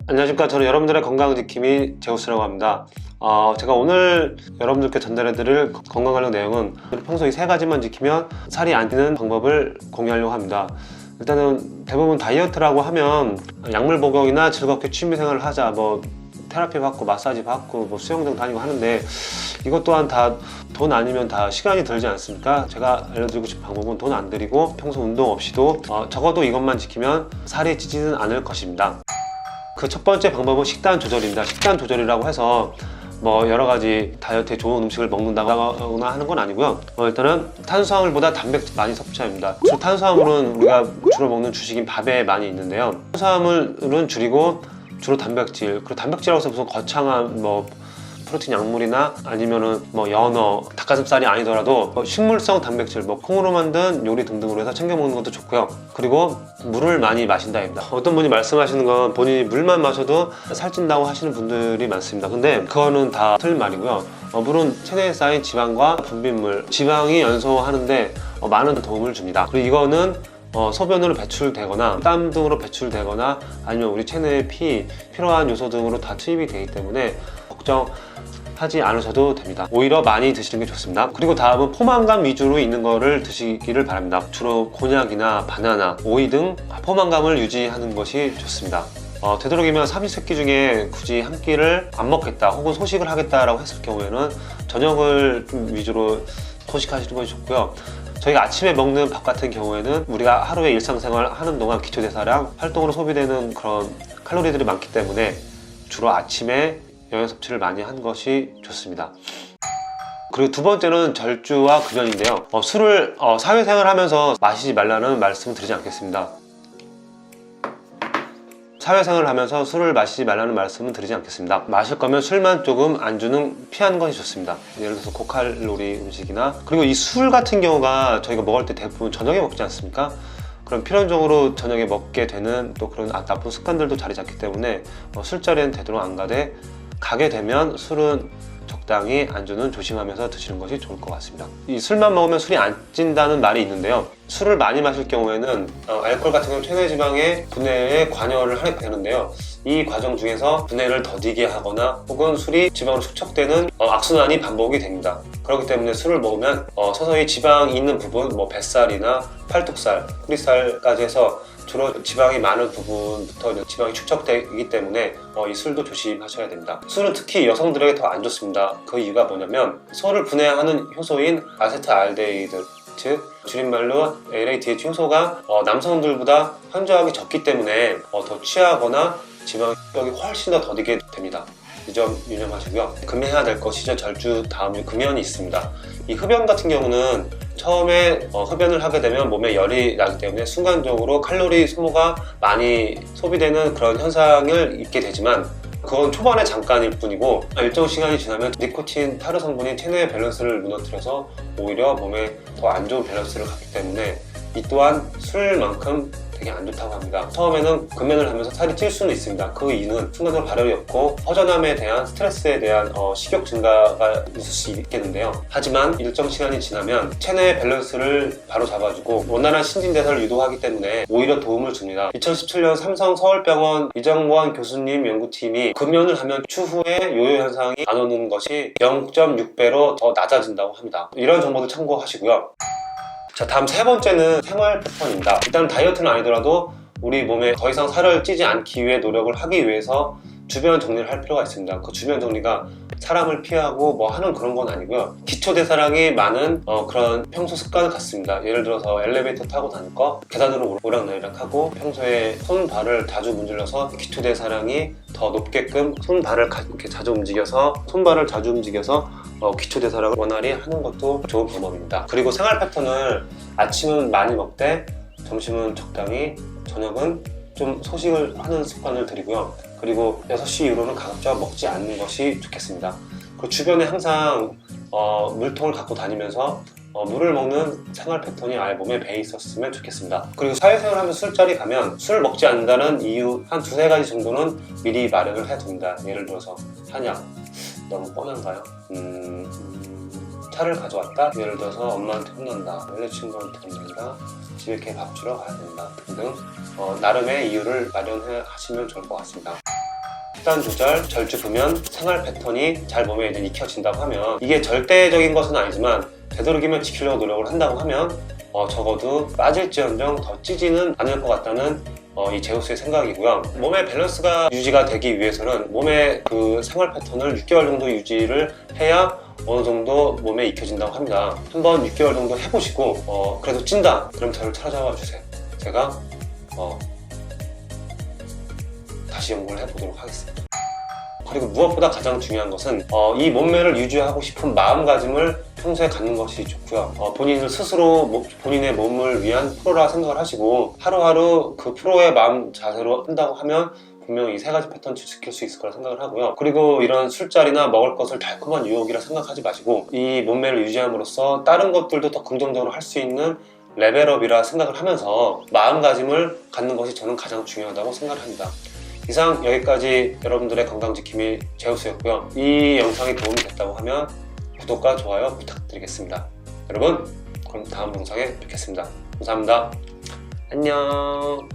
안녕하십니까. 저는 여러분들의 건강지킴이 제우스라고 합니다. 제가 오늘 여러분들께 전달해드릴 건강 관련 내용은 평소에 3가지만 지키면 살이 안 찌는 방법을 공유하려고 합니다. 일단은 대부분 다이어트라고 하면 약물 복용이나 즐겁게 취미생활을 하자, 테라피 받고 마사지 받고 수영장 다니고 하는데, 이것 또한 다 돈 아니면 다 시간이 들지 않습니까? 제가 알려드리고 싶은 방법은 돈 안 들이고 평소 운동 없이도 적어도 이것만 지키면 살이 찌지는 않을 것입니다. 그 첫 번째 방법은 식단 조절입니다. 식단 조절이라고 해서 여러 가지 다이어트에 좋은 음식을 먹는다거나 하는 건 아니고요. 일단은 탄수화물보다 단백질 많이 섭취합니다. 주로 탄수화물은 우리가 주로 먹는 주식인 밥에 많이 있는데요. 탄수화물은 줄이고 주로 단백질, 그리고 단백질이라고 해서 무슨 거창한 프로틴 약물이나 아니면은 연어, 닭가슴살이 아니더라도 식물성 단백질, 콩으로 만든 요리 등등으로 해서 챙겨 먹는 것도 좋고요. 그리고 물을 많이 마신다입니다. 어떤 분이 말씀하시는 건 본인이 물만 마셔도 살찐다고 하시는 분들이 많습니다. 근데 그거는 다 틀린 말이고요. 물은 체내에 쌓인 지방과 분비물, 지방이 연소하는데 많은 도움을 줍니다. 그리고 이거는 소변으로 배출되거나 땀 등으로 배출되거나 아니면 우리 체내의 필요한 요소 등으로 다 투입이 되기 때문에 걱정하지 않으셔도 됩니다. 오히려 많이 드시는 게 좋습니다. 그리고 다음은 포만감 위주로 있는 거를 드시기를 바랍니다. 주로 곤약이나 바나나, 오이 등 포만감을 유지하는 것이 좋습니다. 되도록이면 삼시세끼 중에 굳이 한 끼를 안 먹겠다 혹은 소식을 하겠다라고 했을 경우에는 저녁을 좀 위주로 소식하시는 것이 좋고요. 저희가 아침에 먹는 밥 같은 경우에는 우리가 하루에 일상생활 하는 동안 기초대사량 활동으로 소비되는 그런 칼로리들이 많기 때문에 주로 아침에 영양 섭취를 많이 한 것이 좋습니다. 그리고 두 번째는 절주와 금연인데요. 술을 사회생활 하면서 마시지 말라는 말씀을 드리지 않겠습니다. 사회생활을 하면서 술을 마시지 말라는 말씀은 드리지 않겠습니다. 마실 거면 술만 조금 안주는 피하는 것이 좋습니다. 예를 들어서 고칼로리 음식이나, 그리고 이 술 같은 경우가 저희가 먹을 때 대부분 저녁에 먹지 않습니까? 그럼 필연적으로 저녁에 먹게 되는 또 그런 나쁜 습관들도 자리 잡기 때문에 술자리는 되도록 안 가게 되면 술은 적당히 안주는 조심하면서 드시는 것이 좋을 것 같습니다. 이 술만 먹으면 술이 안 찐다는 말이 있는데요. 술을 많이 마실 경우에는 알코올 같은 경우 체내지방의 분해에 관여를 하게 되는데요. 이 과정 중에서 분해를 더디게 하거나 혹은 술이 지방으로 축적되는 악순환이 반복이 됩니다. 그렇기 때문에 술을 먹으면 서서히 지방이 있는 부분, 뱃살이나 팔뚝살, 허리살까지 해서 주로 지방이 많은 부분부터 지방이 축적되기 때문에 이 술도 조심하셔야 됩니다. 술은 특히 여성들에게 더 안 좋습니다. 그 이유가 뭐냐면 소를 분해하는 효소인 아세트알데히드, 즉 줄임말로 LADH 효소가 남성들보다 현저하게 적기 때문에 더 취하거나 지방이 훨씬 더 더디게 됩니다. 이 점 유념하시고요. 금연해야 될 것이죠. 절주 다음에 금연이 있습니다. 이 흡연 같은 경우는 처음에 흡연을 하게 되면 몸에 열이 나기 때문에 순간적으로 칼로리 소모가 많이 소비되는 그런 현상을 입게 되지만, 그건 초반에 잠깐일 뿐이고 일정 시간이 지나면 니코틴, 타르 성분이 체내의 밸런스를 무너뜨려서 오히려 몸에 더 안 좋은 밸런스를 갖기 때문에 이 또한 술만큼 되게 안 좋다고 합니다. 처음에는 금연을 하면서 살이 찔 수는 있습니다. 그 이유는 순간적으로 발열이 없고 허전함에 대한 스트레스에 대한 식욕 증가가 있을 수 있겠는데요. 하지만 일정 시간이 지나면 체내의 밸런스를 바로 잡아주고 원활한 신진대사를 유도하기 때문에 오히려 도움을 줍니다. 2017년 삼성 서울병원 이정권 교수님 연구팀이 금연을 하면 추후에 요요 현상이 안 오는 것이 0.6배로 더 낮아진다고 합니다. 이런 정보도 참고하시고요. 자, 다음 세 번째는 생활 패턴입니다. 일단 다이어트는 아니더라도 우리 몸에 더 이상 살을 찌지 않기 위해 노력을 하기 위해서 주변 정리를 할 필요가 있습니다. 그 주변 정리가 사람을 피하고 하는 그런 건 아니고요. 기초대사량이 많은 그런 평소 습관을 갖습니다. 예를 들어서 엘리베이터 타고 다닐 거, 계단으로 오락내리락 하고 평소에 손, 발을 자주 문질러서 기초대사량이 더 높게끔 손, 발을 이렇게 자주 움직여서 기초대사량을 원활히 하는 것도 좋은 방법입니다. 그리고 생활 패턴을 아침은 많이 먹되 점심은 적당히, 저녁은 좀 소식을 하는 습관을 들이고요. 그리고 6시 이후로는 가급적 먹지 않는 것이 좋겠습니다. 그리고 주변에 항상 물통을 갖고 다니면서 물을 먹는 생활 패턴이 아예 몸에 배에 있었으면 좋겠습니다. 그리고 사회생활 하면서 술자리 가면 술을 먹지 않는다는 이유 한 2-3가지 정도는 미리 마련을 해둡니다. 예를 들어서 한약, 너무 뻔한가요? 차를 가져왔다? 예를 들어서 엄마한테 혼난다, 여자친구한테 혼난다, 집에 이렇게 밥 주러 가야 된다 등등 나름의 이유를 마련하시면 좋을 것 같습니다. 식단 조절, 절주 금연, 생활 패턴이 잘 몸에 이제 익혀진다고 하면, 이게 절대적인 것은 아니지만 되도록이면 지키려고 노력을 한다고 하면 적어도 빠질지언정 더 찌지는 않을 것 같다는 이 제우스의 생각이고요. 몸의 밸런스가 유지가 되기 위해서는 몸의 그 생활 패턴을 6개월 정도 유지를 해야 어느 정도 몸에 익혀진다고 합니다. 한번 6개월 정도 해보시고 그래도 찐다, 그럼 저를 찾아와 주세요. 제가 다시 연구를 해보도록 하겠습니다. 그리고 무엇보다 가장 중요한 것은 이 몸매를 유지하고 싶은 마음가짐을 평소에 갖는 것이 좋고요. 본인을 스스로 본인의 몸을 위한 프로라 생각을 하시고 하루하루 그 프로의 마음 자세로 한다고 하면 분명히 이 세 가지 패턴을 지킬 수 있을 거라 생각을 하고요. 그리고 이런 술자리나 먹을 것을 달콤한 유혹이라 생각하지 마시고 이 몸매를 유지함으로써 다른 것들도 더 긍정적으로 할 수 있는 레벨업이라 생각을 하면서 마음가짐을 갖는 것이 저는 가장 중요하다고 생각을 합니다. 이상 여기까지 여러분들의 건강지킴이 제우스였고요. 이 영상이 도움이 됐다고 하면 구독과 좋아요 부탁드리겠습니다. 여러분, 그럼 다음 영상에 뵙겠습니다. 감사합니다. 안녕.